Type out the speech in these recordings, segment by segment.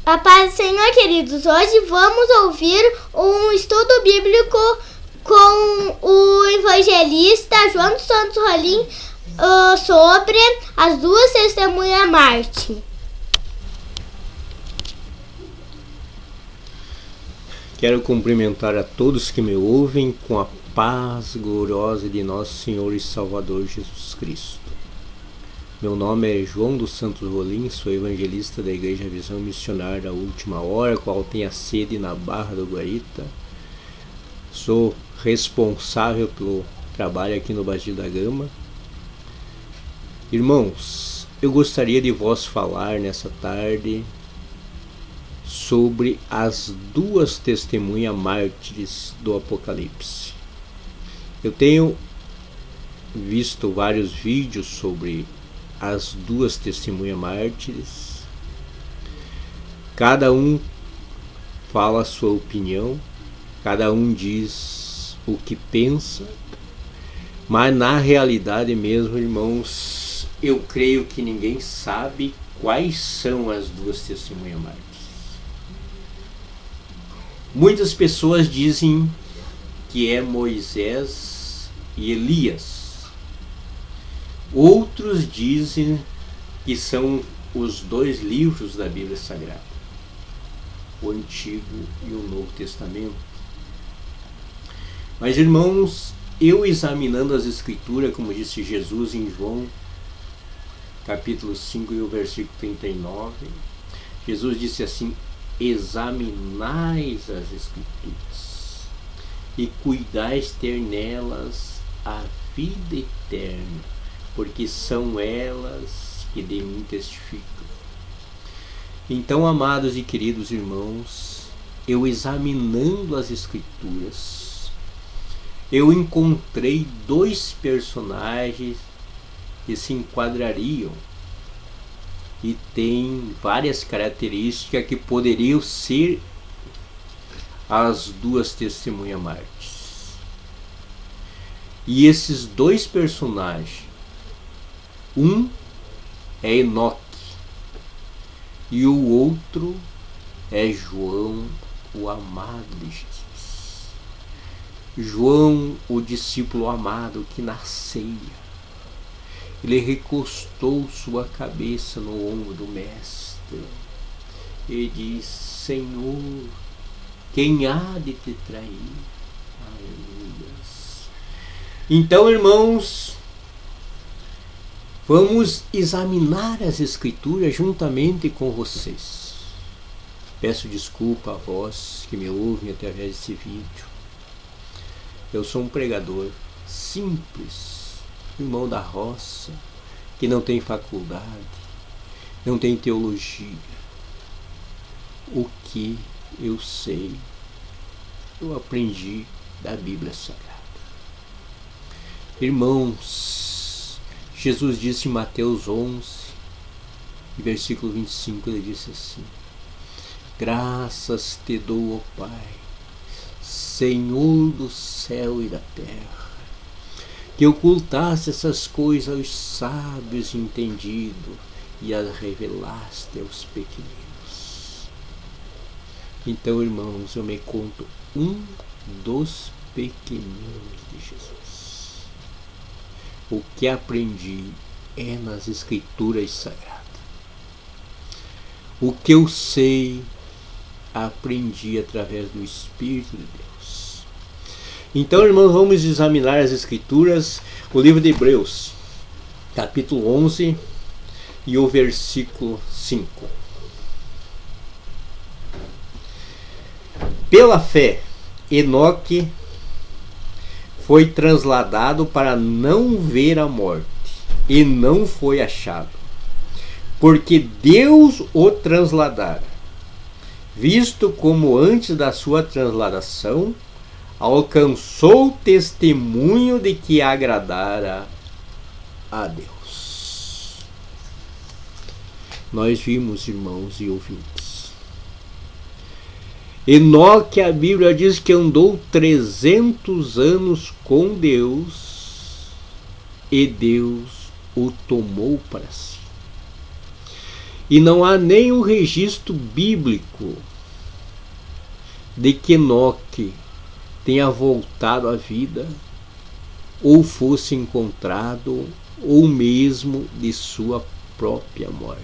A paz do Senhor, queridos. Hoje vamos ouvir um estudo bíblico com o evangelista João dos Santos Rolim sobre as duas testemunhas Marte. Quero cumprimentar a todos que me ouvem com a paz gloriosa de nosso Senhor e Salvador Jesus Cristo. Meu nome é João dos Santos Rolim, sou evangelista da Igreja Visão Missionária da Última Hora, qual tem a sede na Barra do Guarita. Sou responsável pelo trabalho aqui no Baixio da Gama. Irmãos, eu gostaria de vos falar nessa tarde sobre as duas testemunhas mártires do Apocalipse. Eu tenho visto vários vídeos sobre as duas testemunhas mártires. Cada um fala a sua opinião, cada um diz o que pensa, mas na realidade mesmo, irmãos, eu creio que ninguém sabe quais são as duas testemunhas mártires. Muitas pessoas dizem que é Moisés e Elias. Outros dizem que são os dois livros da Bíblia Sagrada, o Antigo e o Novo Testamento. Mas, irmãos, eu examinando as Escrituras, como disse Jesus em João, capítulo 5 e o versículo 39, Jesus disse assim: examinais as Escrituras e cuidais ter nelas a vida eterna, porque são elas que de mim testificam. Então, amados e queridos irmãos, eu examinando as Escrituras, eu encontrei dois personagens que se enquadrariam e têm várias características que poderiam ser as duas testemunhas mártires. E esses dois personagens, um é Enoque e o outro é João, o amado de Jesus. João, o discípulo amado que na ceia, ele recostou sua cabeça no ombro do Mestre e disse: Senhor, quem há de te trair? Aleluia. Então, irmãos, vamos examinar as Escrituras juntamente com vocês. Peço desculpa a vós que me ouvem através desse vídeo. Eu sou um pregador simples, irmão da roça, que não tem faculdade, não tem teologia. O que eu sei, eu aprendi da Bíblia Sagrada. Irmãos, Jesus disse em Mateus 11, versículo 25, ele disse assim: graças te dou, ó Pai, Senhor do céu e da terra, que ocultaste essas coisas aos sábios e entendidos e as revelaste aos pequeninos. Então, irmãos, eu me conto um dos pequeninos de Jesus. O que aprendi é nas Escrituras Sagradas. O que eu sei, aprendi através do Espírito de Deus. Então, irmãos, vamos examinar as Escrituras, o livro de Hebreus, capítulo 11 e o versículo 5. Pela fé, Enoque foi transladado para não ver a morte, e não foi achado, porque Deus o transladara, visto como antes da sua transladação alcançou testemunho de que agradara a Deus. Nós vimos, irmãos e ouvintes, Enoque, a Bíblia diz que andou 300 anos com Deus e Deus o tomou para si. E não há nenhum registro bíblico de que Enoque tenha voltado à vida, ou fosse encontrado, ou mesmo de sua própria morte.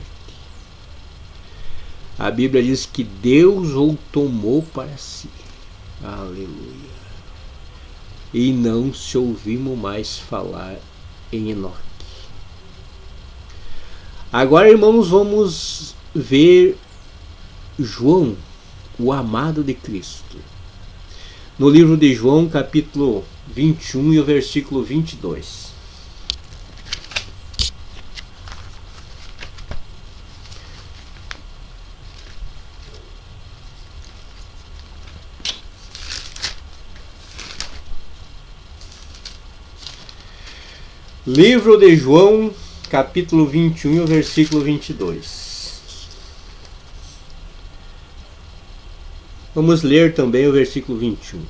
A Bíblia diz que Deus o tomou para si. Aleluia. E não se ouvimos mais falar em Enoque. Agora, irmãos, vamos ver João, o amado de Cristo. No livro de João, capítulo 21 e o versículo 22. Livro de João, capítulo 21 e o versículo 22. Vamos ler também o versículo 21.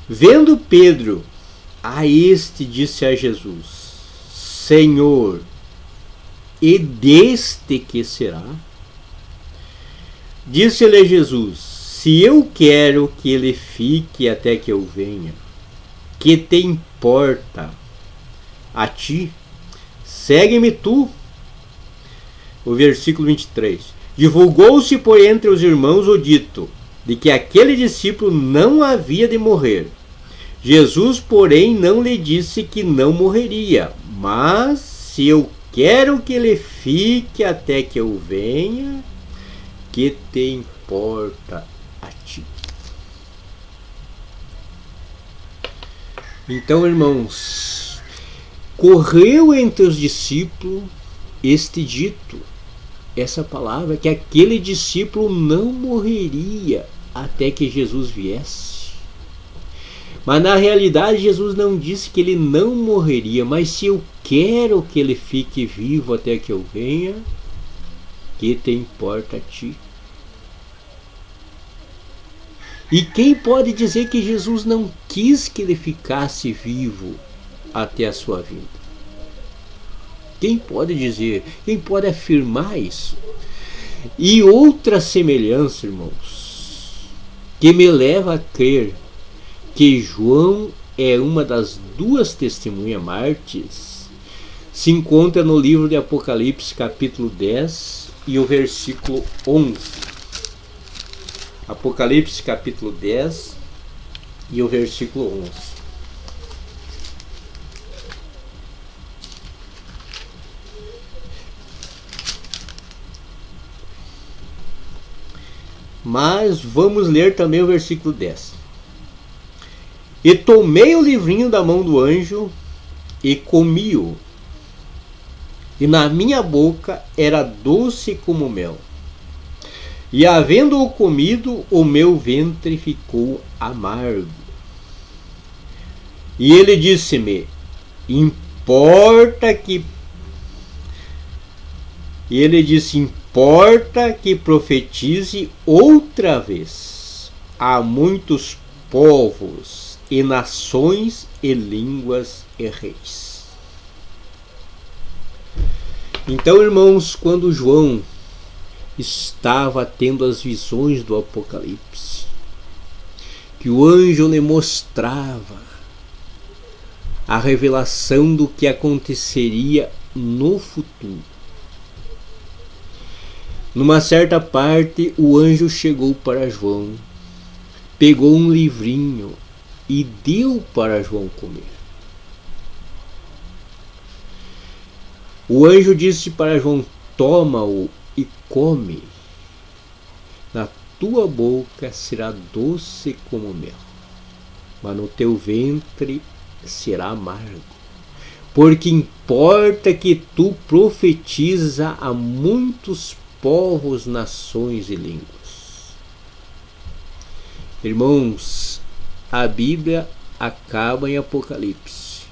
Vendo Pedro, a este disse a Jesus: Senhor, e deste que será? Disse-lhe Jesus: Se eu quero que ele fique até que eu venha, que te importa a ti? Segue-me tu. O versículo 23. Divulgou-se por entre os irmãos o dito de que aquele discípulo não havia de morrer. Jesus, porém, não lhe disse que não morreria, mas se eu quero que ele fique até que eu venha, que te importa a ti? Então, irmãos, correu entre os discípulos este dito, essa palavra, que aquele discípulo não morreria até que Jesus viesse. Mas na realidade Jesus não disse que ele não morreria, mas se eu quero que ele fique vivo até que eu venha, que te importa a ti? E quem pode dizer que Jesus não quis que ele ficasse vivo até a sua vinda? Quem pode dizer? Quem pode afirmar isso? E outra semelhança, irmãos, que me leva a crer que João é uma das duas testemunhas mártires, se encontra no livro de Apocalipse, capítulo 10 e o versículo 11. Apocalipse, capítulo 10 e o versículo 11. Mas vamos ler também o versículo 10. E tomei o livrinho da mão do anjo e comi-o, e na minha boca era doce como mel. E havendo-o comido, o meu ventre ficou amargo. E ele disse-me: importa que profetize outra vez a muitos povos e nações e línguas e reis. Então, irmãos, quando João estava tendo as visões do Apocalipse, que o anjo lhe mostrava a revelação do que aconteceria no futuro, numa certa parte o anjo chegou para João, pegou um livrinho e deu para João comer. O anjo disse para João: toma-o e come, na tua boca será doce como mel, mas no teu ventre será amargo, porque importa que tu profetiza a muitos povos, nações e línguas. Irmãos, a Bíblia acaba em Apocalipse.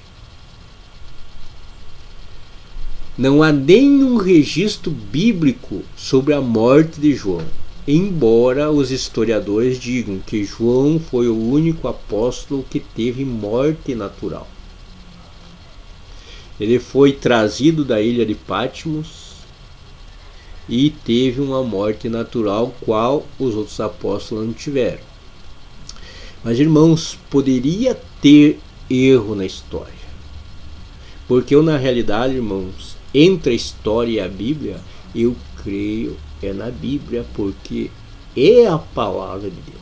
Não há nenhum registro bíblico sobre a morte de João, embora os historiadores digam que João foi o único apóstolo que teve morte natural. Ele foi trazido da ilha de Patmos e teve uma morte natural, qual os outros apóstolos não tiveram. Mas, irmãos, poderia ter erro na história, porque eu, na realidade, irmãos, entre a história e a Bíblia, eu creio é na Bíblia, porque é a palavra de Deus.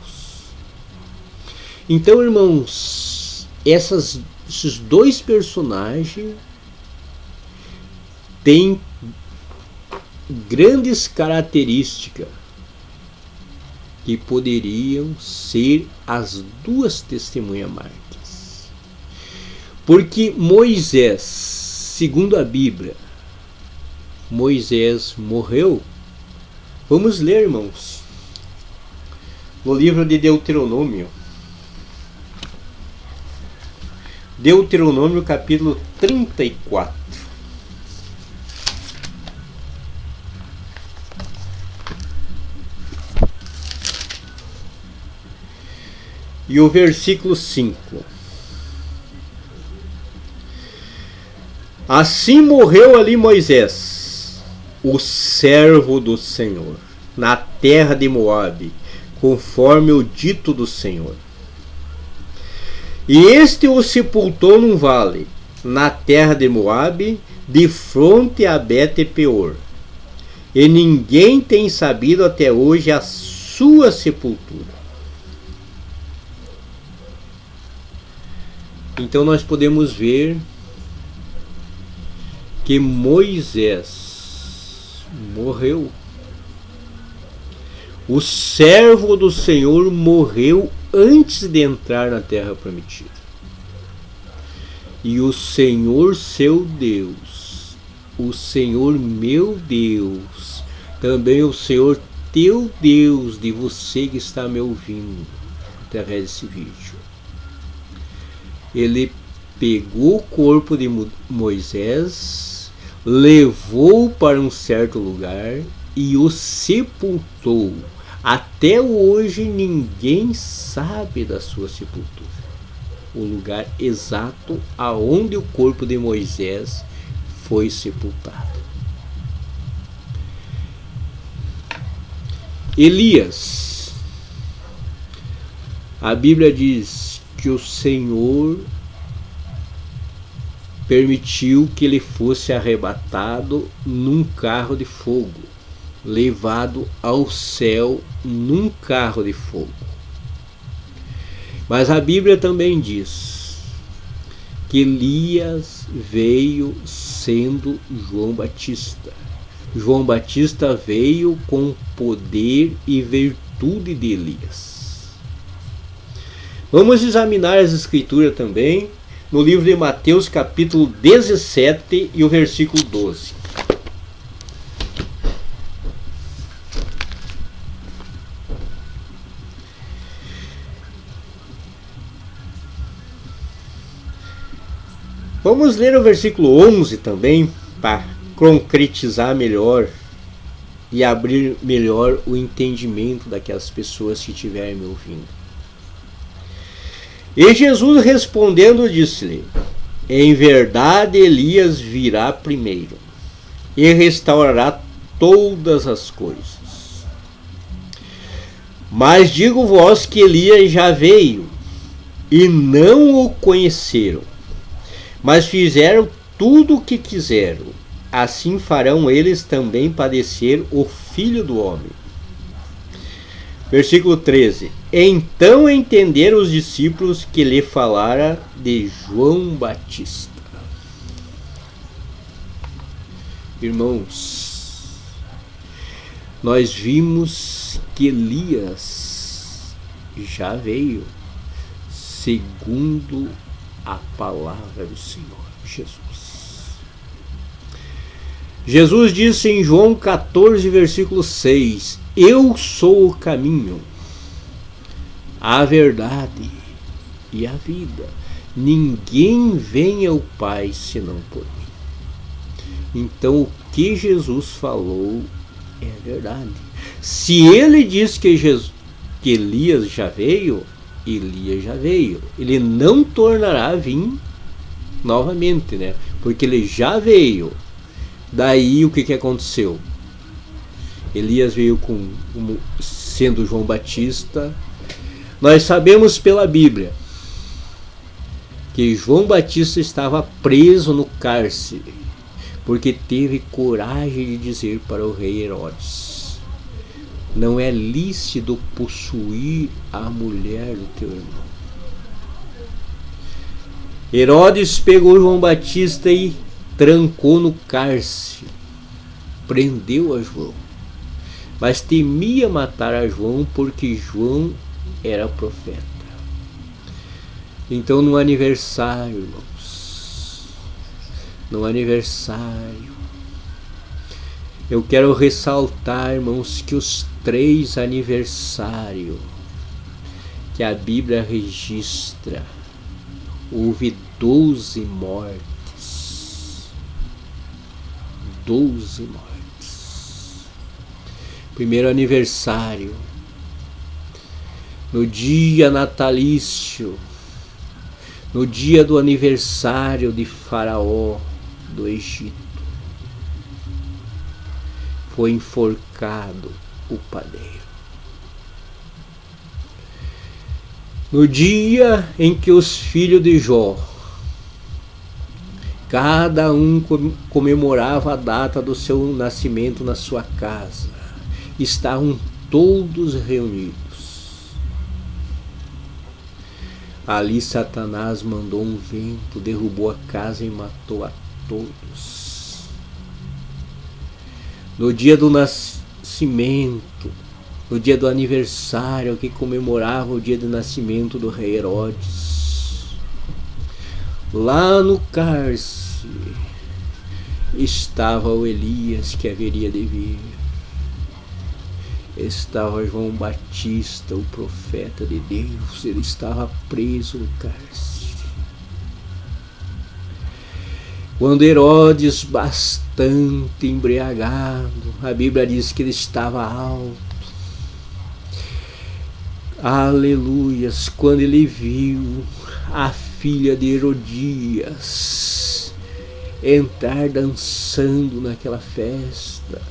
Então, irmãos, esses dois personagens têm grandes características que poderiam ser as duas testemunhas mártires. Porque Moisés, segundo a Bíblia, Moisés morreu. Vamos ler, irmãos, no livro de Deuteronômio. Deuteronômio capítulo 34. E o versículo 5. Assim morreu ali Moisés, o servo do Senhor, na terra de Moabe, conforme o dito do Senhor. E este o sepultou num vale, na terra de Moabe, de fronte a Bet-peor. E ninguém tem sabido até hoje a sua sepultura. Então nós podemos ver que Moisés morreu. O servo do Senhor morreu antes de entrar na terra prometida. E o Senhor seu Deus, o Senhor meu Deus, também o Senhor teu Deus, de você que está me ouvindo através desse vídeo, ele pegou o corpo de Moisés, levou para um certo lugar e o sepultou. Até hoje ninguém sabe da sua sepultura, o lugar exato aonde o corpo de Moisés foi sepultado. Elias, a Bíblia diz que o Senhor permitiu que ele fosse arrebatado num carro de fogo, levado ao céu num carro de fogo. Mas a Bíblia também diz que Elias veio sendo João Batista. João Batista veio com poder e virtude de Elias. Vamos examinar as Escrituras também no livro de Mateus capítulo 17 e o versículo 12. Vamos ler o versículo 11 também, para concretizar melhor e abrir melhor o entendimento daquelas pessoas que estiverem me ouvindo. E Jesus respondendo disse-lhe: em verdade Elias virá primeiro e restaurará todas as coisas. Mas digo-vos que Elias já veio e não o conheceram, mas fizeram tudo o que quiseram. Assim farão eles também padecer o Filho do Homem. Versículo 13. Então entenderam os discípulos que lhe falara de João Batista. Irmãos, nós vimos que Elias já veio, segundo a palavra do Senhor Jesus. Jesus disse em João 14, versículo 6: eu sou o caminho, a verdade e a vida. Ninguém vem ao Pai senão por mim. Então o que Jesus falou é verdade. Se ele diz que Elias já veio, Elias já veio. Ele não tornará a vir novamente, né? Porque ele já veio. Daí o que aconteceu? Elias veio sendo João Batista. Nós sabemos pela Bíblia que João Batista estava preso no cárcere, porque teve coragem de dizer para o rei Herodes: não é lícito possuir a mulher do teu irmão. Herodes pegou João Batista e trancou no cárcere, prendeu a João, mas temia matar a João porque João era profeta. Então, no aniversário, irmãos, no aniversário, eu quero ressaltar, irmãos, que os 3 aniversários que a Bíblia registra, houve 12 mortes. 12 mortes. Primeiro aniversário, no dia natalício, no dia do aniversário de Faraó do Egito, foi enforcado o padeiro. No dia em que os filhos de Jó, cada um comemorava a data do seu nascimento na sua casa, estavam todos reunidos. Ali Satanás mandou um vento, derrubou a casa e matou a todos. No dia do nascimento, no dia do aniversário que comemorava o dia do nascimento do rei Herodes, lá no cárcere estava o Elias que haveria de vir. Estava João Batista, o profeta de Deus. Ele estava preso no cárcere. Quando Herodes, bastante embriagado, a Bíblia diz que ele estava alto. Aleluias! Quando ele viu a filha de Herodias entrar dançando naquela festa,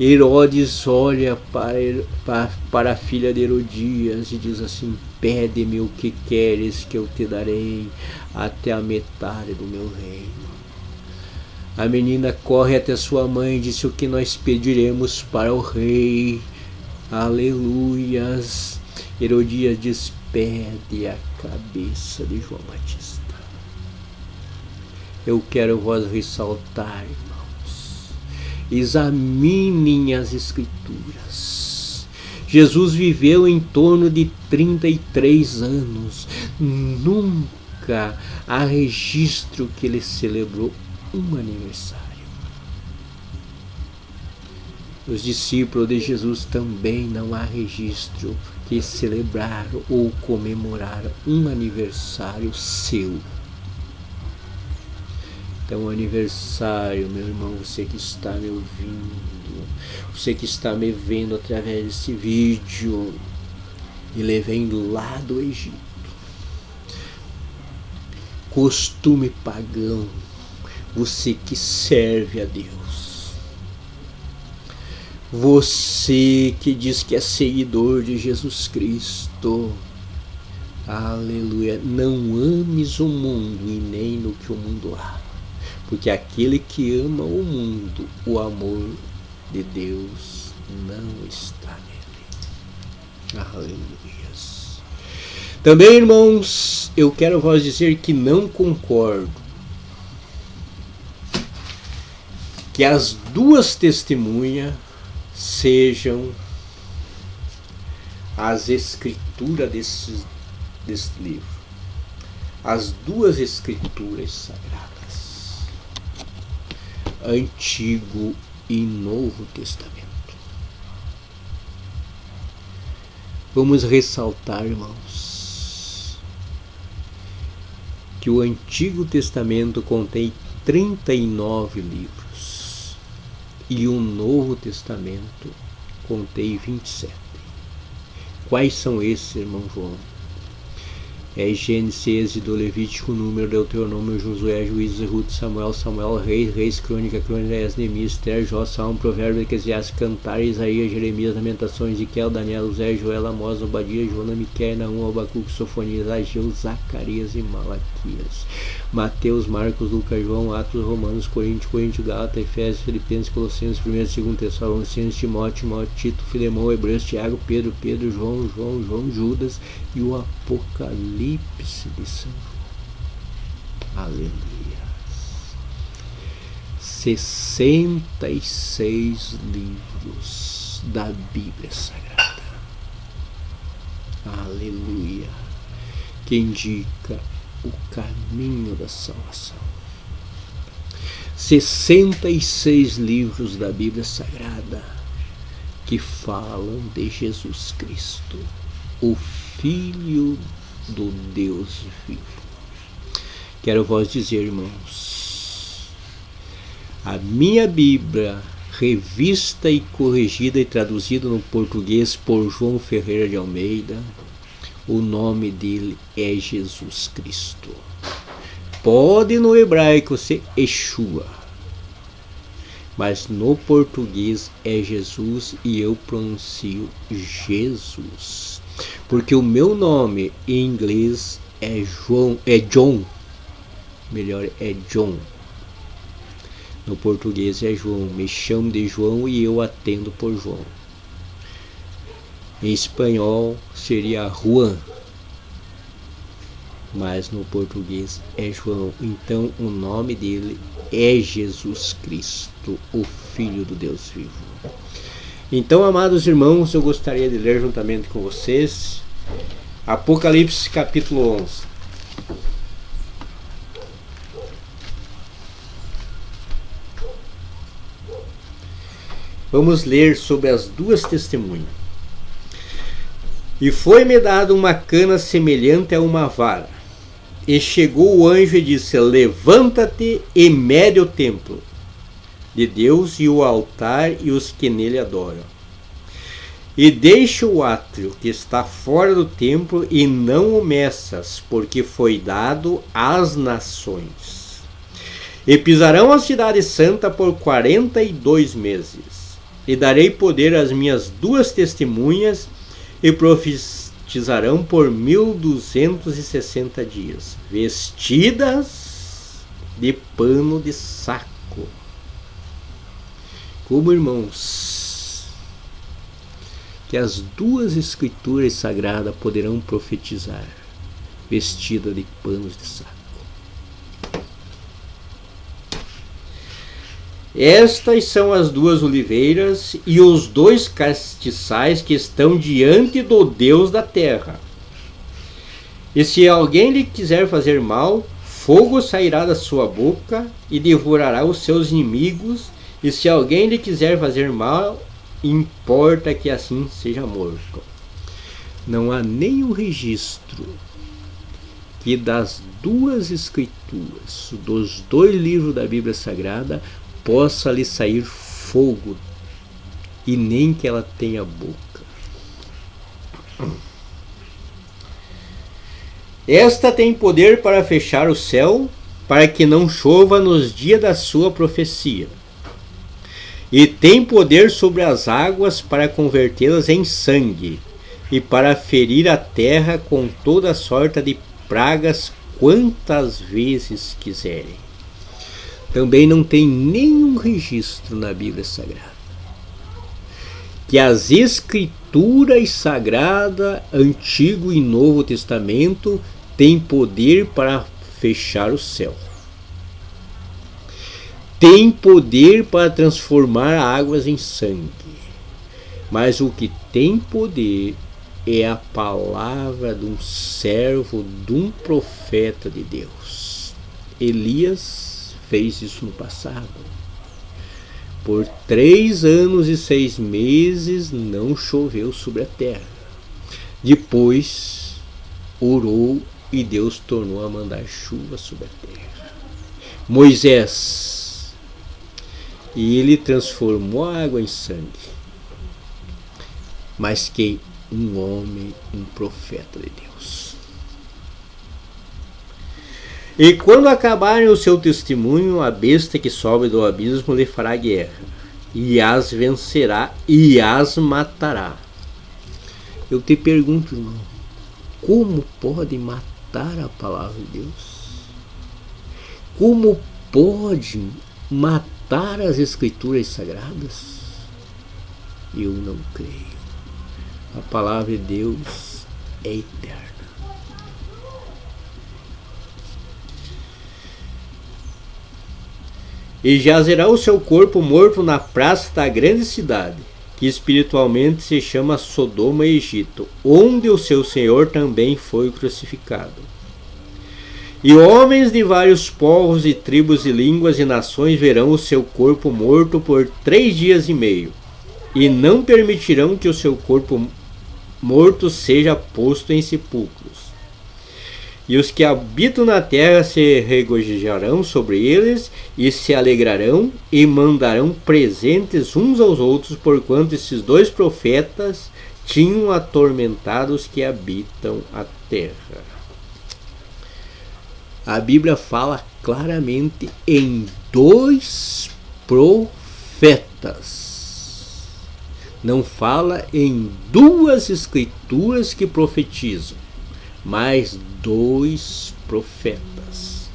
Herodes olha para a filha de Herodias e diz assim: pede-me o que queres que eu te darei, até a metade do meu reino. A menina corre até sua mãe e disse: o que nós pediremos para o rei? Aleluias! Herodias diz: pede a cabeça de João Batista. Eu quero vos ressaltar, examinem as Escrituras. Jesus viveu em torno de 33 anos. Nunca há registro que ele celebrou um aniversário. Os discípulos de Jesus também não há registro que celebraram ou comemoraram um aniversário seu. Então, aniversário, meu irmão, você que está me ouvindo, você que está me vendo através desse vídeo, ele vem lá do Egito. Costume pagão, você que serve a Deus, você que diz que é seguidor de Jesus Cristo, aleluia, não ames o mundo e nem no que o mundo há. Porque aquele que ama o mundo, o amor de Deus não está nele. Aleluias. Também, irmãos, eu quero vos dizer que não concordo que as 2 testemunhas sejam as escrituras desse livro. As 2 escrituras sagradas. Antigo e Novo Testamento. Vamos ressaltar, irmãos, que o Antigo Testamento contém 39 livros e o Novo Testamento contém 27. Quais são esses, irmão João? É Gênesis, Êxodo, Levítico, Número, Deuteronômio, Josué, Juízes, Ruth, Samuel, Reis, Crônica, Neemias, Esther, Jó, Salmo, Provérbio, Eclesiastes, Cantar, Isaías, Jeremias, Lamentações, Ezequiel, Daniel, Zé, Joel, Amós, Obadia, Joana, Miqueias, Naum, Abacuque, Sofonias, Ageu, Zacarias e Malaquias. Mateus, Marcos, Lucas, João, Atos, Romanos, Coríntios, Gálatas, Efésios, Filipenses, Colossenses, 1, 2 Tessalonicenses, Timóteo, Tito, Filemão, Hebreus, Tiago, Pedro, João, Judas e o Apocalipse de São João. Aleluia. 66 livros da Bíblia Sagrada. Aleluia. Que indica o caminho da salvação. 66 livros da Bíblia Sagrada que falam de Jesus Cristo, o Filho do Deus vivo. Quero vos dizer, irmãos, a minha Bíblia, revista e corrigida e traduzida no português por João Ferreira de Almeida, o nome dele é Jesus Cristo. Pode no hebraico ser Yeshua, mas no português é Jesus e eu pronuncio Jesus. Porque o meu nome em inglês é John. Melhor, é John. No português é João. Me chamo de João e eu atendo por João. Em espanhol seria Juan, mas no português é João. Então o nome dele é Jesus Cristo, o Filho do Deus vivo. Então, amados irmãos, eu gostaria de ler juntamente com vocês Apocalipse capítulo 11. Vamos ler sobre as duas testemunhas. E foi-me dado uma cana semelhante a uma vara. E chegou o anjo e disse: levanta-te e mede o templo de Deus e o altar e os que nele adoram. E deixa o átrio que está fora do templo e não o meças, porque foi dado às nações. E pisarão a cidade santa por 42 meses. E darei poder às minhas duas testemunhas e profetizarão por 1260 dias, vestidas de pano de saco. Como, irmãos, que as duas escrituras sagradas poderão profetizar vestidas de panos de saco. Estas são as duas oliveiras e os dois castiçais que estão diante do Deus da terra. E se alguém lhe quiser fazer mal, fogo sairá da sua boca e devorará os seus inimigos. E se alguém lhe quiser fazer mal, importa que assim seja morto. Não há nenhum registro que das duas escrituras, dos dois livros da Bíblia Sagrada, possa lhe sair fogo, e nem que ela tenha boca. Esta tem poder para fechar o céu, para que não chova nos dias da sua profecia. E tem poder sobre as águas para convertê-las em sangue, e para ferir a terra com toda sorte de pragas quantas vezes quiserem. Também não tem nenhum registro na Bíblia Sagrada que as escrituras sagradas, Antigo e Novo Testamento, têm poder para fechar o céu. Tem poder para transformar águas em sangue. Mas o que tem poder é a palavra de um servo, de um profeta de Deus. Elias fez isso no passado. Por 3 anos e 6 meses não choveu sobre a terra. Depois orou e Deus tornou a mandar chuva sobre a terra. Moisés, e ele transformou a água em sangue. Mas que um homem, um profeta de Deus. E quando acabarem o seu testemunho, a besta que sobe do abismo lhe fará guerra, e as vencerá e as matará. Eu te pergunto, irmão, como pode matar a palavra de Deus? Como pode matar as Escrituras Sagradas? Eu não creio. A palavra de Deus é eterna. E jazerá o seu corpo morto na praça da grande cidade, que espiritualmente se chama Sodoma e Egito, onde o seu Senhor também foi crucificado. E homens de vários povos e tribos e línguas e nações verão o seu corpo morto por 3 dias e meio, e não permitirão que o seu corpo morto seja posto em sepulcros. E os que habitam na terra se regozijarão sobre eles, e se alegrarão, e mandarão presentes uns aos outros, porquanto esses 2 profetas tinham atormentado os que habitam a terra. A Bíblia fala claramente em 2 profetas. Não fala em 2 escrituras que profetizam, mas 2 profetas.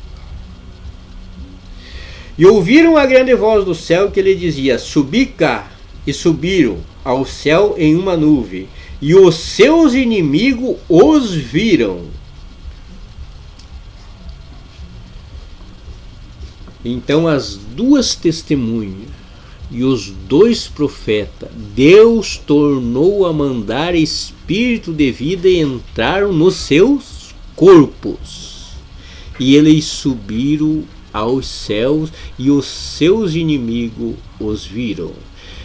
E ouviram a grande voz do céu que lhe dizia: subi cá. E subiram ao céu em uma nuvem, e os seus inimigos os viram. Então as 2 testemunhas e os 2 profetas, Deus tornou a mandar espírito de vida e entraram nos seus corpos. E eles subiram aos céus e os seus inimigos os viram.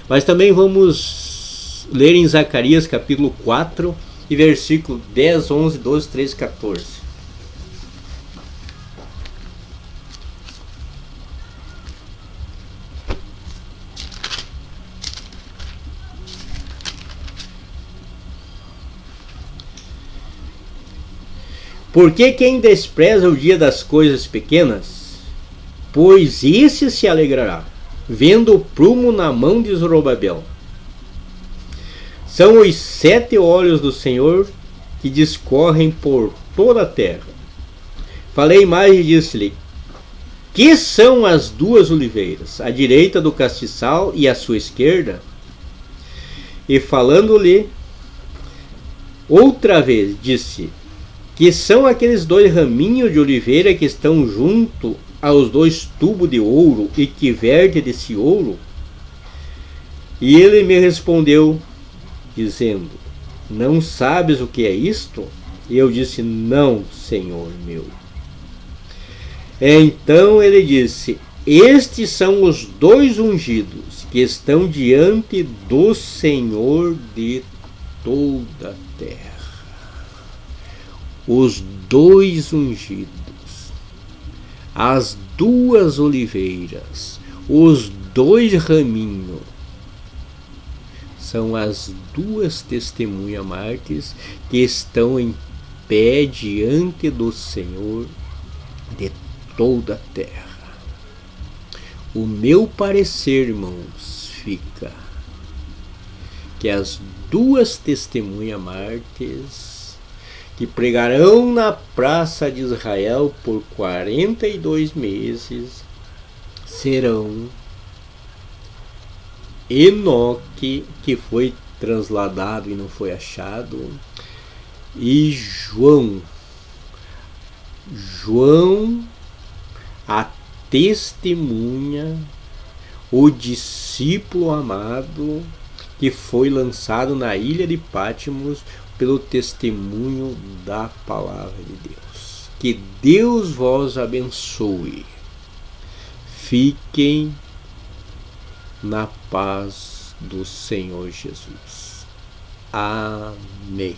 Mas também vamos ler em Zacarias capítulo 4 e versículo 10, 11, 12, 13, 14. Porque quem despreza o dia das coisas pequenas, pois esse se alegrará, vendo o prumo na mão de Zorobabel. São os 7 olhos do Senhor que discorrem por toda a terra. Falei mais e disse-lhe: que são as 2 oliveiras, à direita do castiçal e à sua esquerda? E falando-lhe outra vez, disse: que são aqueles 2 raminhos de oliveira que estão junto aos 2 tubos de ouro e que verte desse ouro? E ele me respondeu, dizendo: não sabes o que é isto? E eu disse: não, Senhor meu. Então ele disse: estes são os 2 ungidos que estão diante do Senhor de toda a terra. Os 2 ungidos, as 2 oliveiras, os 2 raminhos, são as 2 testemunhas mártires que estão em pé diante do Senhor de toda a terra. O meu parecer, irmãos, fica que as 2 testemunhas mártires que pregarão na praça de Israel por 42 meses serão Enoque, que foi transladado e não foi achado, e João, a testemunha, o discípulo amado, que foi lançado na ilha de Patmos pelo testemunho da palavra de Deus. Que Deus vos abençoe. Fiquem na paz do Senhor Jesus. Amém.